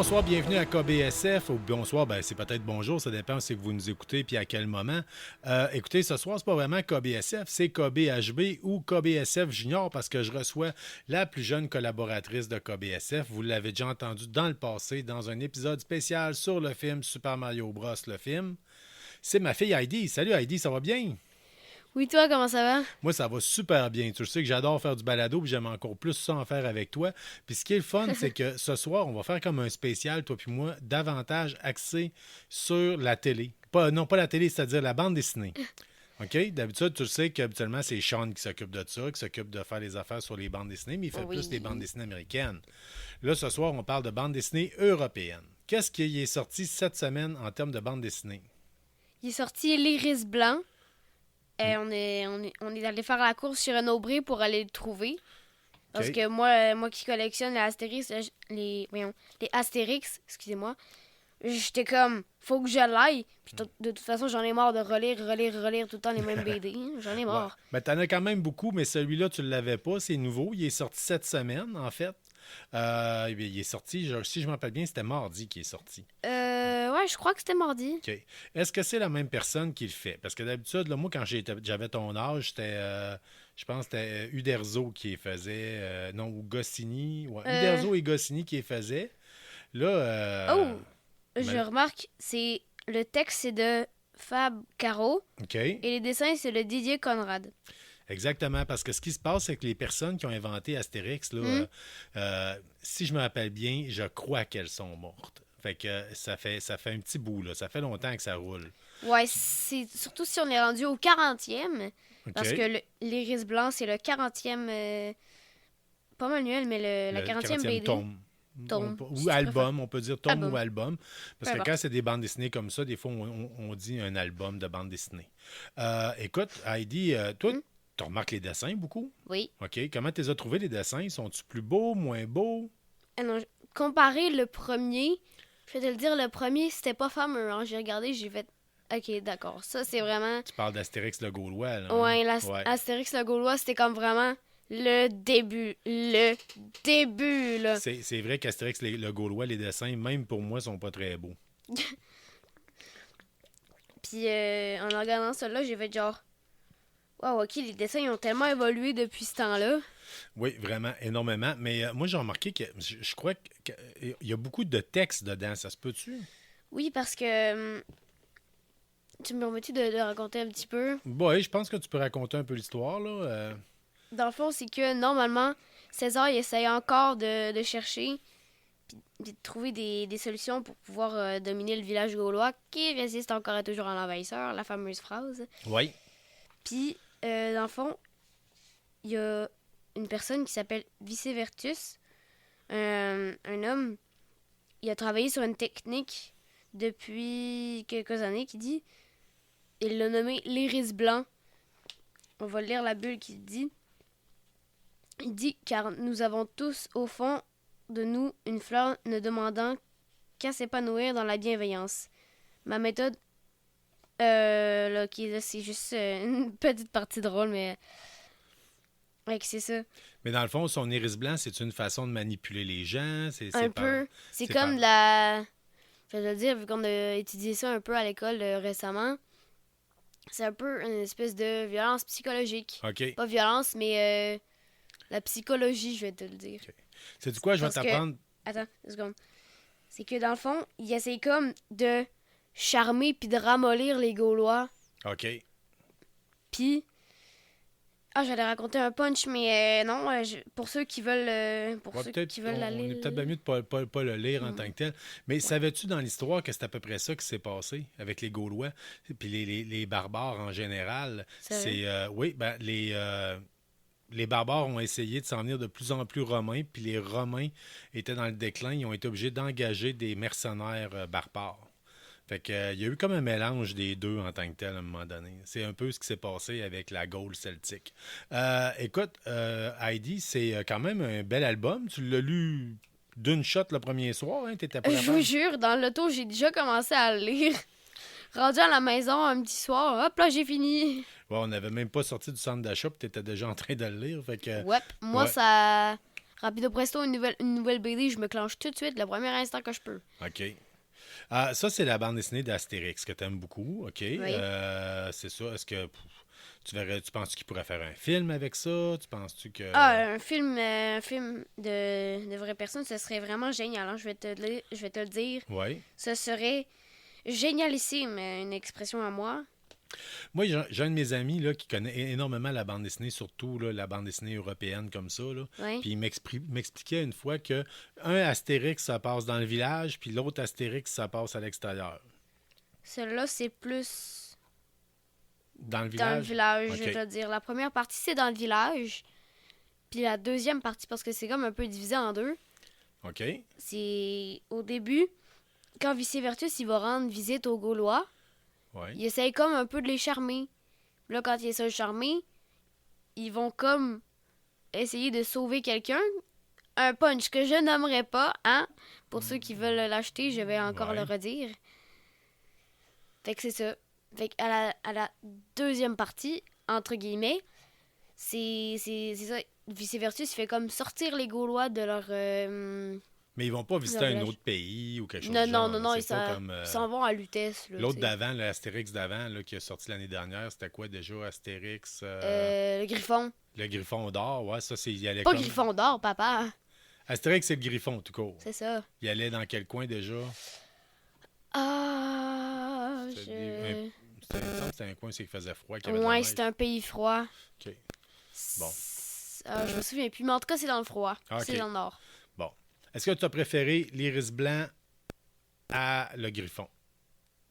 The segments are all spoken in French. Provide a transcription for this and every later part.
bonsoir, bienvenue à KBSF. Ou bonsoir, ben c'est peut-être bonjour, ça dépend si vous nous écoutez puis à quel moment. Écoutez, ce soir, c'est pas vraiment KBSF, c'est KBHB ou KBSF Junior parce que je reçois la plus jeune collaboratrice de KBSF. Vous l'avez déjà entendu dans le passé, dans un épisode spécial sur le film Super Mario Bros. Le film. C'est ma fille Heidi. Salut Heidi, ça va bien? Oui, toi, comment ça va? Moi, ça va super bien. Tu sais que j'adore faire du balado, puis j'aime encore plus ça en faire avec toi. Puis ce qui est le fun, c'est que ce soir, on va faire comme un spécial, toi puis moi, davantage axé sur la télé. Non, pas la télé, c'est-à-dire la bande dessinée. OK? D'habitude, tu sais qu'habituellement, c'est Sean qui s'occupe de ça, qui s'occupe de faire les affaires sur les bandes dessinées, mais il fait plus des bandes dessinées américaines. Là, ce soir, on parle de bande dessinée européenne. Qu'est-ce qui est sorti cette semaine en termes de bande dessinée? Il est sorti l'Iris Blanc. On est allé faire la course chez Renaud Bré pour aller le trouver. Parce OK. que moi qui collectionne les Astérix, les Astérix, excusez-moi, j'étais comme, faut que je l'aille. Puis de toute façon, j'en ai marre de relire tout le temps les mêmes BD. J'en ai Ouais. marre. Ben, t'en as quand même beaucoup, mais celui-là, tu ne l'avais pas. C'est nouveau. Il est sorti cette semaine, en fait. Il est sorti, si je me rappelle bien, c'était mardi qu'il est sorti. Ouais, je crois que c'était mardi. OK. Est-ce que c'est la même personne qui le fait? Parce que d'habitude, là, moi, quand j'avais ton âge, je pense que c'était Uderzo qui les faisait. Non, ou Goscinny. Ouais, Uderzo et Goscinny qui les faisaient. Là, Je ben, remarque, le texte, c'est de Fab Caro. OK. Et les dessins, c'est le Didier Conrad. Exactement, parce que ce qui se passe, c'est que les personnes qui ont inventé Astérix, là, si je me rappelle bien, je crois qu'elles sont mortes. Fait que ça fait un petit bout, là. Ça fait longtemps que ça roule. Ouais, c'est surtout si on est rendu au 40e. Parce OK? que l'Iris Blanc, c'est le 40e. Pas manuel, mais la Le 40e 40e BD. tome. Tome, Ou si tu album, on peut dire tome Album. ou album. Parce Peu que importe. quand c'est des bandes dessinées comme ça, des fois, on dit un album de bande dessinée. Écoute, Heidi, toi, Hmm? tu remarques les dessins beaucoup? Oui. OK. Comment tu les as trouvés, les dessins? Sont-ils plus beaux, moins beaux? Ah non, comparé le premier, je vais te le dire, le premier, c'était pas fameux. Hein. J'ai regardé, j'ai fait. Ok, d'accord. Ça, c'est vraiment. Tu parles d'Astérix le Gaulois, là, hein? Ouais, Ouais. Astérix le Gaulois, c'était comme vraiment le début. Le début, là. C'est vrai qu'Astérix le Gaulois, les dessins, même pour moi, sont pas très beaux. Puis en regardant ça là, j'ai fait genre. Wow, ok, les dessins ils ont tellement évolué depuis ce temps-là. Oui, vraiment, énormément. Mais moi, j'ai remarqué que je crois qu'il y a beaucoup de textes dedans. Ça se peut-tu? Oui, parce que. Tu me permets-tu de raconter un petit peu? Oui, je pense que tu peux raconter un peu l'histoire, là. Dans le fond, c'est que normalement, César il essaye encore de chercher puis de trouver des solutions pour pouvoir dominer le village gaulois qui résiste encore et toujours à l'envahisseur, la fameuse phrase. Oui. Puis, dans le fond, il y a une personne qui s'appelle Vicevertus, un homme. Il a travaillé sur une technique depuis quelques années qui dit, il l'a nommé l'iris blanc. On va lire la bulle qui dit. Il dit, car nous avons tous au fond de nous une fleur ne demandant qu'à s'épanouir dans la bienveillance. Ma méthode, là, c'est juste une petite partie drôle, mais ouais, c'est ça. Mais dans le fond, son iris blanc, c'est une façon de manipuler les gens. Un peu. C'est c'est comme par- de la... Je vais te le dire, vu qu'on a étudié ça un peu à l'école récemment, c'est un peu une espèce de violence psychologique. OK. Pas violence, mais la psychologie, je vais te le dire. C'est du quoi, je vais Parce que- t'apprendre. Attends, une seconde. C'est que dans le fond, il essaie comme de charmer puis de ramollir les Gaulois. OK. Puis... Ah, j'allais raconter un punch, mais non, pour ceux qui veulent, Ouais, peut-être, qui veulent on aller... est peut-être bien mieux de pas le lire en tant que tel. Mais savais-tu dans l'histoire que c'est à peu près ça qui s'est passé avec les Gaulois, puis les barbares en général? C'est Oui, ben, les barbares ont essayé de s'en venir de plus en plus romains, puis les Romains étaient dans le déclin, ils ont été obligés d'engager des mercenaires barbares. Fait que, il y a eu comme un mélange des deux en tant que tel à un moment donné. C'est un peu ce qui s'est passé avec la Gaule celtique. Écoute, Heidi, c'est quand même un bel album. Tu l'as lu d'une shot le premier soir, hein? T'étais pas Je vous capable? jure, dans l'auto, j'ai déjà commencé à le lire. Rendu à la maison un petit soir, hop là, j'ai fini. Ouais, on n'avait même pas sorti du centre d'achat, puis t'étais déjà en train de le lire. Fait que, Ouais, moi ouais. ça... Rapido presto, une nouvelle BD, je me clenche tout de suite le premier instant que je peux. OK. Ça, c'est la bande dessinée d'Astérix que tu aimes beaucoup. OK. Oui. C'est ça. Est-ce que tu penses qu'il pourrait faire un film avec ça? Tu penses-tu que. Un film de vraies personnes, ce serait vraiment génial. Hein? Je vais te le dire. Oui. Ce serait génialissime, une expression à moi. Moi, j'ai un de mes amis là, qui connaît énormément la bande dessinée, surtout là, la bande dessinée européenne comme ça. Là. Oui. Puis il m'expliquait une fois que un Astérix, ça passe dans le village, puis l'autre Astérix, ça passe à l'extérieur. Celui-là, c'est plus Dans le dans le village? village, OK. je vais te le dire. La première partie, c'est dans le village. Puis la deuxième partie, parce que c'est comme un peu divisé en deux, OK. c'est au début, quand Vice-Vertus, il va rendre visite aux Gaulois, Ouais. il essaye comme un peu de les charmer. Là, quand il essaie de charmer, ils vont comme essayer de sauver quelqu'un. Un punch que je nommerai pas, hein? Pour ceux qui veulent l'acheter, je vais encore Ouais. le redire. Fait que c'est ça. Fait à la deuxième partie, entre guillemets, c'est ça. Vice-Vertus, il fait comme sortir les Gaulois de leur... Mais ils vont pas visiter leur un village. autre pays ou quelque chose Non, du non, genre. non, là. non, C'est pas comme, ils s'en vont à Lutèce. Là, l'autre tu sais. d'avant, l'Astérix d'avant, là, qui a sorti l'année dernière, c'était quoi déjà? Astérix... Le Griffon. Le Griffon d'or, ouais, ça, c'est... Il allait Pas comme... Griffon d'or, papa. Astérix, c'est le Griffon, tout court. C'est ça. Il allait dans quel coin déjà? Ah, C'était il me semble que c'était un coin où il faisait froid, qu'il y avait de la Ouais, neige. c'est un pays froid. OK. Bon. Je me souviens plus, mais en tout cas, c'est dans le froid. Ah, ok. C'est dans le nord. Bon. Est-ce que tu as préféré l'Iris blanc à le Griffon?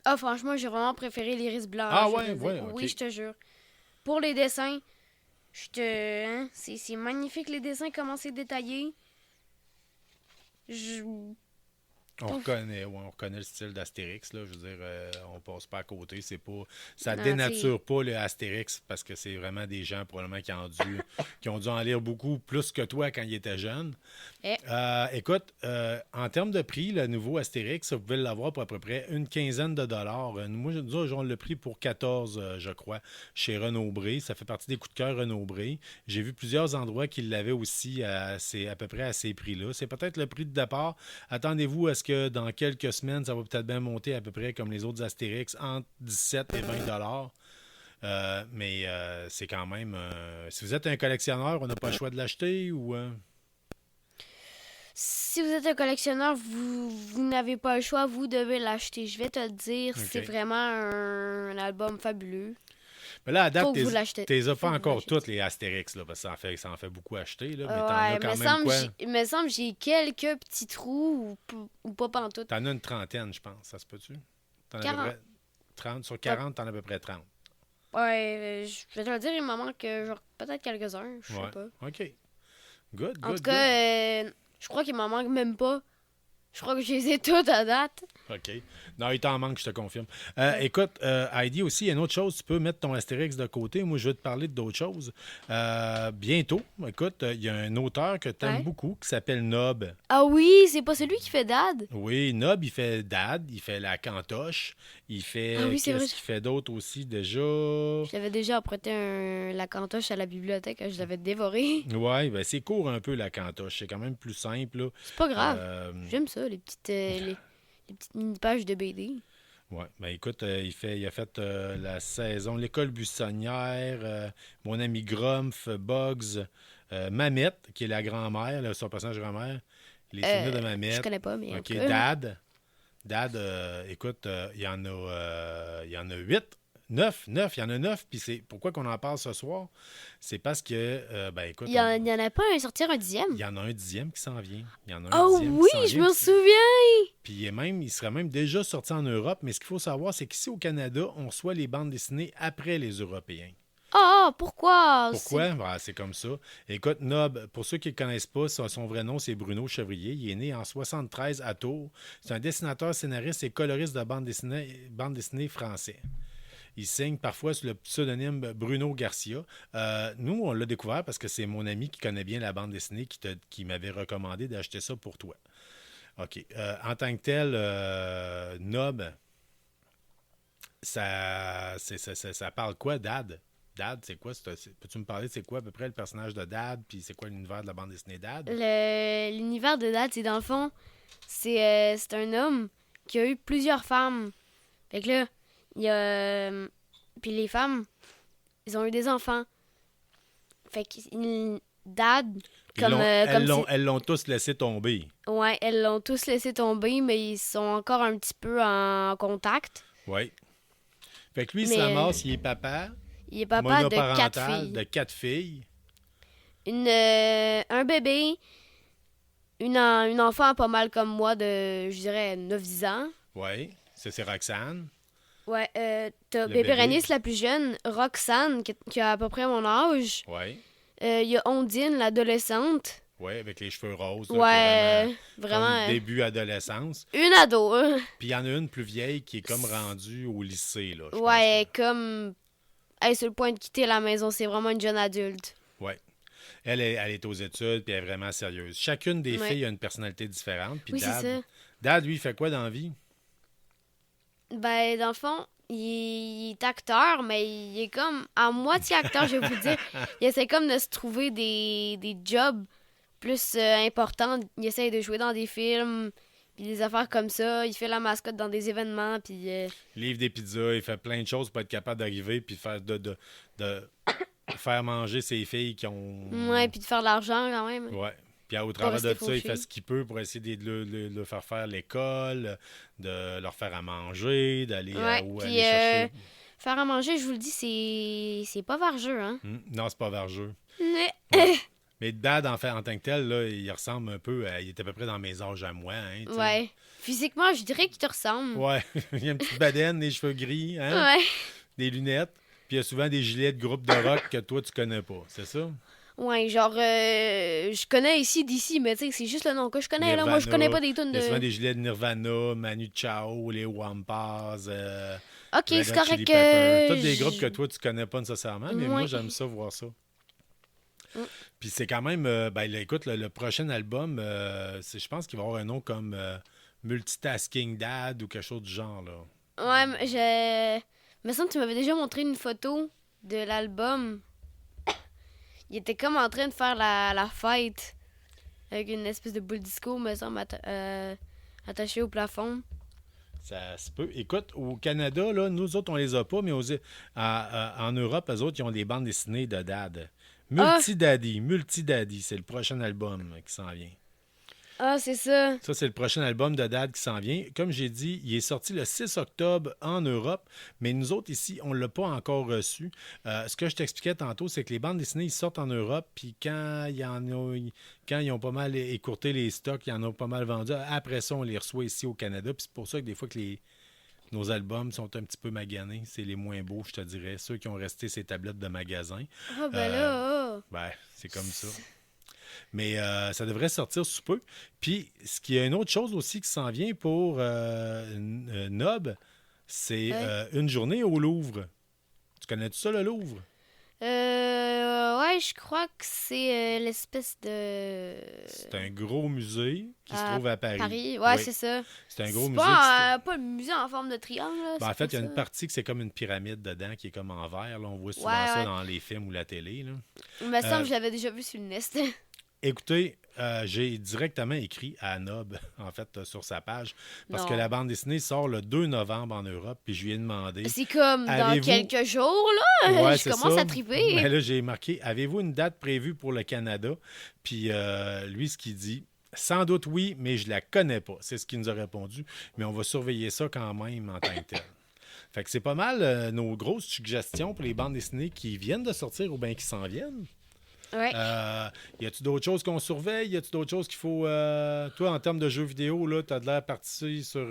Ah, franchement, j'ai vraiment préféré l'iris blanc. Ah je ouais, vais te dire. ouais, ok. Oui, je te jure. Pour les dessins, hein, c'est magnifique les dessins, comment c'est détaillé. Je... On reconnaît le style d'Astérix, là. Je veux dire, on passe pas à côté. C'est pas, ça Non, dénature pas le Astérix parce que c'est vraiment des gens probablement qui ont dû en lire beaucoup plus que toi quand ils étaient jeunes. Écoute, en termes de prix, le nouveau Astérix, vous pouvez l'avoir pour à peu près une quinzaine de dollars. Moi, on le prix pour 14, je crois, chez Renaud-Bré. Ça fait partie des coups de cœur Renaud-Bré. J'ai vu plusieurs endroits qui l'avaient aussi à peu près à ces prix-là. C'est peut-être le prix de départ. Attendez-vous à ce que dans quelques semaines, ça va peut-être bien monter à peu près comme les autres Astérix, entre 17 et 20 dollars. Mais c'est quand même... si vous êtes un collectionneur, on n'a pas le choix de l'acheter ou... Si vous êtes un collectionneur, vous n'avez pas le choix, vous devez l'acheter. Je vais te le dire, Ok. c'est vraiment un album fabuleux. Mais là, à date, Faut que vous l'achetez. t'es pas Faut que vous encore l'achetez. toutes les Astérix, là, parce que ça en fait beaucoup acheter, là, mais t'en Ouais, as quand même quoi? il me semble que j'ai quelques petits trous ou pas pantoute. T'en as une trentaine, je pense. Ça se peut-tu? T'en as à peu 40. près 30. Sur 40, t'en as à peu près 30. Ouais, je vais te le dire, il m'en manque genre peut-être quelques-uns, je sais Ouais. pas. OK. Good, En good, tout cas, je crois qu'il m'en manque même pas. Je crois que je les ai toutes à date. good. OK. Non, il t'en manque, je te confirme. Écoute, Heidi aussi, il y a une autre chose. Tu peux mettre ton Astérix de côté. Moi, je vais te parler d'autres choses. Bientôt, écoute, il y a un auteur que tu aimes Ouais. beaucoup qui s'appelle Nob. Ah oui, c'est pas celui qui fait Dad? Oui, Nob, il fait Dad, il fait la cantoche, il fait... Ah oui, c'est vrai. Qu'est-ce qu'il fait d'autre aussi déjà? Je l'avais déjà apprêté la cantoche à la bibliothèque, je l'avais dévoré. Ouais, ben c'est court un peu la cantoche. C'est quand même plus simple. Là. C'est pas grave. J'aime J'aime ça, les petites mini-pages de BD. Ouais, ben écoute, il a fait la saison L'école buissonnière, Mon ami Grumpf, Bugs, Mamette, qui est la grand-mère, là, son personnage grand-mère, Les souvenirs de Je Mamette. connais pas, mais en OK, tout cas, Dad. Dad, écoute, il y en a 8. 9, il y en a 9, puis c'est pourquoi qu'on en parle ce soir, c'est parce que, ben écoute, il y en a pas un sortir un dixième. il y en a un 10e qui s'en vient. Il y en a un Oh 10e qui oui, s'en je vient, me puis- souviens! Puis il serait même déjà sorti en Europe, mais ce qu'il faut savoir, c'est qu'ici au Canada, on reçoit les bandes dessinées après les Européens. Ah, pourquoi? Pourquoi? Ben, c'est comme ça. Écoute, Nob, pour ceux qui ne le connaissent pas, son vrai nom, c'est Bruno Chevrier. Il est né en 73 à Tours. C'est un dessinateur, scénariste et coloriste de bande dessinée français. Il signe parfois sous le pseudonyme Bruno Garcia. Nous, on l'a découvert parce que c'est mon ami qui connaît bien la bande dessinée qui m'avait recommandé d'acheter ça pour toi. OK. En tant que tel, Nob, ça parle quoi, Dad? Dad, c'est quoi? Peux-tu me parler, c'est quoi à peu près le personnage de Dad, puis c'est quoi l'univers de la bande dessinée Dad? L'univers de Dad, c'est dans le fond, c'est un homme qui a eu plusieurs femmes. Fait que là, il y a... puis les femmes, ils ont eu des enfants. Fait que Dad, Elles l'ont tous laissé tomber. Ouais, elles l'ont tous laissé tomber, mais ils sont encore un petit peu en contact. Oui. Fait que lui, il se ramasse, il est papa. Il est papa de 4 filles. De 4 filles. Un bébé, une enfant pas mal comme moi de, je dirais, 9-10 ans. Oui, c'est Roxane. Ouais, t'as Bérénice, la plus jeune, Roxane, qui a à peu près mon âge. Oui. Il y a Ondine, l'adolescente. Oui, avec les cheveux roses. Ouais, vraiment. Début adolescence. Une ado, hein. Puis il y en a une plus vieille qui est comme rendue au lycée, là. Ouais, comme... Elle est sur le point de quitter la maison. C'est vraiment une jeune adulte. Oui. Elle est aux études, puis elle est vraiment sérieuse. Chacune des filles a une personnalité différente. Puis oui, c'est ça. Dad, lui, il fait quoi dans la vie? Ben, dans le fond, il est acteur, mais il est comme à moitié acteur, je vais vous dire. Il essaie comme de se trouver des jobs plus importants. Il essaie de jouer dans des films, puis des affaires comme ça. Il fait la mascotte dans des événements, puis... Il livre des pizzas, il fait plein de choses pour être capable d'arriver, puis faire de faire manger ses filles qui ont... Ouais, puis de faire de l'argent quand même. Ouais. Puis au travers de ça, il fait ce qu'il peut pour essayer de le faire l'école, de leur faire à manger, d'aller aller chercher... Faire à manger, je vous le dis, c'est pas vargeux, hein? Non, c'est pas vargeux. Ouais. Mais Dad, en tant que tel, là, il ressemble un peu il est à peu près dans mes âges à moi. Hein, ouais. Physiquement, je dirais qu'il te ressemble. Ouais. Il y a une petite bedaine, des cheveux gris, hein? Ouais. Des lunettes. Puis il y a souvent des gilets de groupe de rock que toi, tu connais pas. C'est ça? Ouais, genre, je connais ici d'ici, mais tu sais, c'est juste le nom que je connais. Nirvana, là. Moi, je connais pas des tunes de... Il y a souvent des gilets de Nirvana, Manu Chao, les Wampas, ok, c'est correct que... Tous des groupes que toi, tu connais pas nécessairement, mais moi, j'aime ça, voir ça. Puis c'est quand même... écoute, le prochain album, je pense qu'il va avoir un nom comme Multitasking Dad ou quelque chose du genre, là. Ouais, mais me semble que tu m'avais déjà montré une photo de l'album. Il était comme en train de faire la fête avec une espèce de boule disco, me semble, attachée au plafond. Ça se peut. Écoute, au Canada, là, nous autres, on les a pas, mais en Europe, eux autres, ils ont des bandes dessinées de Dad. Multi-Daddy, c'est le prochain album qui s'en vient. Ah, c'est ça. Ça, c'est le prochain album de Dad qui s'en vient. Comme j'ai dit, il est sorti le 6 octobre en Europe, mais nous autres, ici, on ne l'a pas encore reçu. Ce que je t'expliquais tantôt, c'est que les bandes dessinées, ils sortent en Europe, puis quand ils ont pas mal écourté les stocks, ils en ont pas mal vendu. Après ça, on les reçoit ici au Canada, puis c'est pour ça que des fois que nos albums sont un petit peu maganés. C'est les moins beaux, je te dirais. Ceux qui ont resté ces tablettes de magasin. Ah, ben là... Ben, c'est comme ça. Mais ça devrait sortir sous peu. Puis, ce qui y a une autre chose aussi qui s'en vient pour Nob, c'est une journée au Louvre. Tu connais-tu ça, le Louvre? Ouais, je crois que c'est l'espèce de... C'est un gros musée qui se trouve à Paris. Ouais, oui. C'est ça. C'est un gros musée. Pas un musée en forme de triangle. En fait, il y a une partie que c'est comme une pyramide dedans qui est comme en verre. Là. On voit souvent ça dans les films ou la télé. Là. Il me semble que je l'avais déjà vu sur le Nest. Écoutez, j'ai directement écrit à Nob, en fait, sur sa page, parce que la bande dessinée sort le 2 novembre en Europe, puis je lui ai demandé... C'est comme dans quelques jours, là? Ouais, je commence à triper. Ben là, j'ai marqué, avez-vous une date prévue pour le Canada? Puis lui, ce qu'il dit, sans doute oui, mais je la connais pas. C'est ce qu'il nous a répondu, mais on va surveiller ça quand même en tant que tel. Fait que c'est pas mal nos grosses suggestions pour les bandes dessinées qui viennent de sortir ou bien qui s'en viennent. Ouais. Y a-tu d'autres choses qu'on surveille? Y a-tu d'autres choses qu'il faut... Toi, en termes de jeux vidéo, là, t'as de l'air parti sur...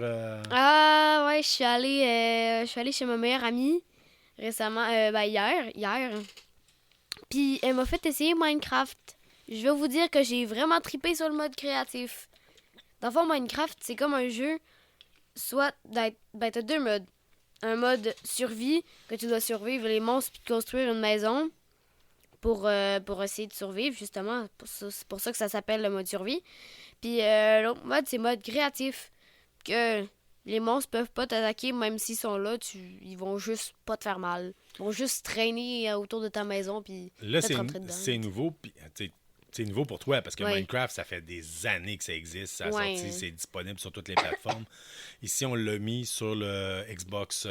Ah, ouais, je suis allée chez ma meilleure amie récemment, hier. Puis, elle m'a fait essayer Minecraft. Je vais vous dire que j'ai vraiment trippé sur le mode créatif. Dans le fond, Minecraft, c'est comme un jeu, soit t'as deux modes. Un mode survie, que tu dois survivre les monstres puis construire une maison pour essayer de survivre, justement. C'est pour ça que ça s'appelle le mode survie. Puis l'autre mode, c'est mode créatif. Que Les monstres peuvent pas t'attaquer, même s'ils sont là, ils vont juste pas te faire mal. Ils vont juste traîner autour de ta maison, puis Là, te rentrer dedans. c'est nouveau, puis c'est nouveau pour toi, parce que Ouais. Minecraft, ça fait des années que ça existe. Ça a Ouais. sorti, c'est disponible sur toutes les plateformes. Ici, on l'a mis sur le Xbox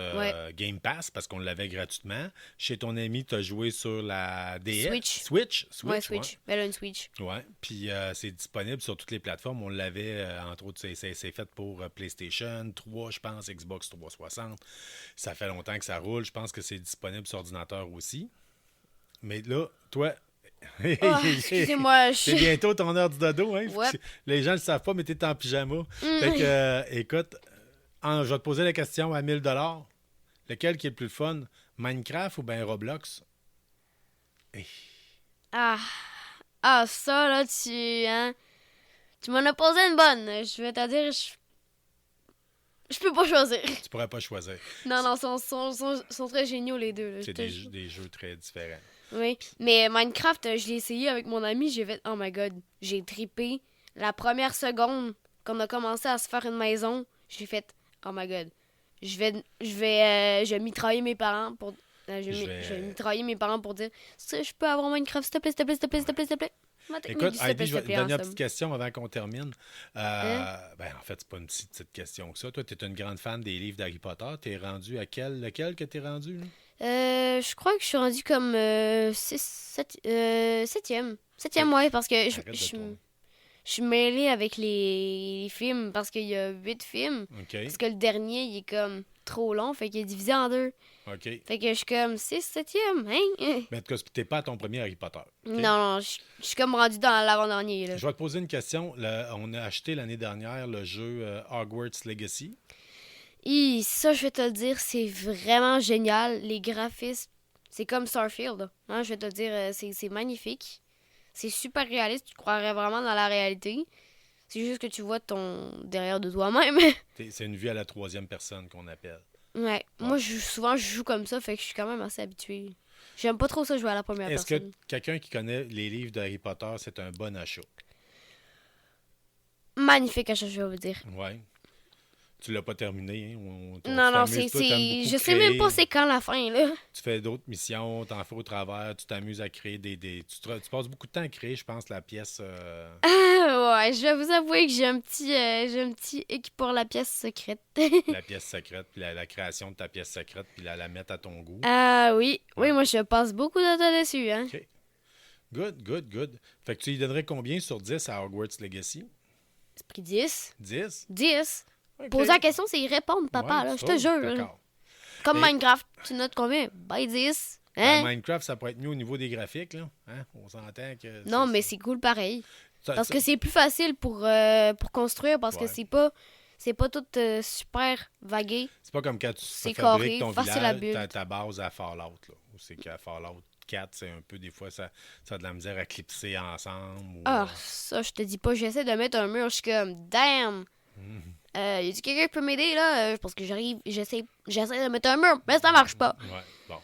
Game Pass, parce qu'on l'avait gratuitement. Chez ton ami, tu as joué sur la DS. Switch. Switch, Ouais, Switch. Elle a une Switch. Ouais, puis c'est disponible sur toutes les plateformes. On l'avait, entre autres, c'est fait pour PlayStation 3, je pense, Xbox 360. Ça fait longtemps que ça roule. Je pense que c'est disponible sur ordinateur aussi. Mais là, toi... Oh, excusez-moi, C'est bientôt ton heure du dodo, hein? Ouais. Les gens ne le savent pas, mais t'es en pyjama. Fait que, écoute, je vais te poser la question à 1000 $. Lequel qui est le plus fun? Minecraft ou bien Roblox? Hey. Ça, là, tu m'en as posé une bonne. Je vais te dire, je peux pas choisir. Tu pourrais pas choisir. Non, sont très géniaux, les deux. Là. C'est des jeux très différents. Oui, mais Minecraft, je l'ai essayé avec mon ami, j'ai fait, oh my god, j'ai trippé. La première seconde qu'on a commencé à se faire une maison, j'ai fait, oh my god, je vais mitrailler mes parents pour... je vais mitrailler mes parents pour dire, je peux avoir Minecraft, s'il te plaît, s'il te plaît, s'il te plaît, s'il te plaît, s'il te plaît. Écoute, Heidi, je vais te donner une ensemble. petite question avant qu'on termine. En fait, c'est pas une petite question que ça. Toi, tu es une grande fan des livres d'Harry Potter. Tu es rendu à lequel que tu es rendu? Là? Je crois que je suis rendue comme septième. Septième, ouais, parce que je suis mêlée avec les films, parce qu'il y a 8 films. OK. Parce que le dernier, il est comme trop long, fait qu'il est divisé en 2. OK. Fait que je suis comme 6, 7e, hein? Mais en tout cas, t'es pas à ton premier Harry Potter. Okay? Non, je suis comme rendue dans l'avant-dernier. Là. Je vais te poser une question. On a acheté l'année dernière le jeu Hogwarts Legacy. Ça, je vais te le dire, c'est vraiment génial. Les graphismes, c'est comme Starfield. Hein, je vais te le dire, c'est magnifique. C'est super réaliste, tu croirais vraiment dans la réalité. C'est juste que tu vois ton derrière de toi-même. C'est une vue à la troisième personne qu'on appelle. Ouais. Moi, souvent, je joue comme ça, fait que je suis quand même assez habituée. J'aime pas trop ça jouer à la première personne. Est-ce que quelqu'un qui connaît les livres d'Harry Potter, c'est un bon achat? Magnifique achat, je vais vous dire. Ouais. Tu l'as pas terminé. Hein? Non, je sais même pas c'est quand la fin, là. Tu fais d'autres missions, t'en fais au travers, tu t'amuses à créer tu passes beaucoup de temps à créer, je pense, la pièce... Ouais, je vais vous avouer que j'ai un petit équipe pour la pièce secrète. La pièce secrète, puis la création de ta pièce secrète, puis la mettre à ton goût. Ah oui, Ouais. oui, moi je passe beaucoup de temps dessus, hein. OK. Good. Fait que tu lui donnerais combien sur 10 à Hogwarts Legacy? C'est pris 10. 10? 10. Okay. Poser la question, c'est y répondre, papa, Ouais, là, tu je te trouves? jure. Là. D'accord. Comme Et- Minecraft, tu notes combien? Ben 10. Ben, Hein? Minecraft, ça pourrait être mieux au niveau des graphiques, là. Hein? On s'entend que... Non, mais c'est cool pareil. ça- Parce ça- que c'est plus facile pour construire, parce Ouais. que c'est pas tout super vagué. C'est pas comme quand tu C'est fabriques carré, ton facile à village, build. ta base à Fallout, là. Où c'est qu'à Fallout 4, c'est un peu, des fois, ça a de la misère à clipser ensemble. Ou, Ah, ça, je te dis pas, j'essaie de mettre un mur, je suis comme, damn! Y a-tu quelqu'un qui peut m'aider, là? Parce que j'essaie de mettre un mur, mais ça marche pas. Ouais, bon.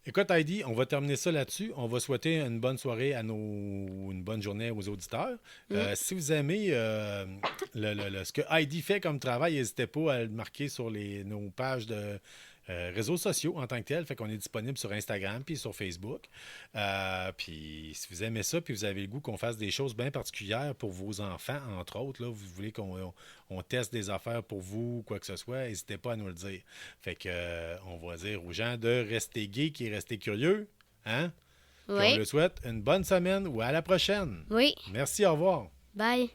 Écoute, Heidi, on va terminer ça là-dessus. On va souhaiter une bonne soirée une bonne journée aux auditeurs. Si vous aimez ce que Heidi fait comme travail, n'hésitez pas à le marquer sur nos pages de réseaux sociaux en tant que tel. Fait qu'on est disponible sur Instagram puis sur Facebook. Puis si vous aimez ça, puis vous avez le goût qu'on fasse des choses bien particulières pour vos enfants, entre autres, là, vous voulez qu'on teste des affaires pour vous, quoi que ce soit, n'hésitez pas à nous le dire. Fait que on va dire aux gens de rester geeks et rester curieux. Hein? Puis on Oui, le souhaite une bonne semaine ou à la prochaine. oui, Merci, au revoir. bye.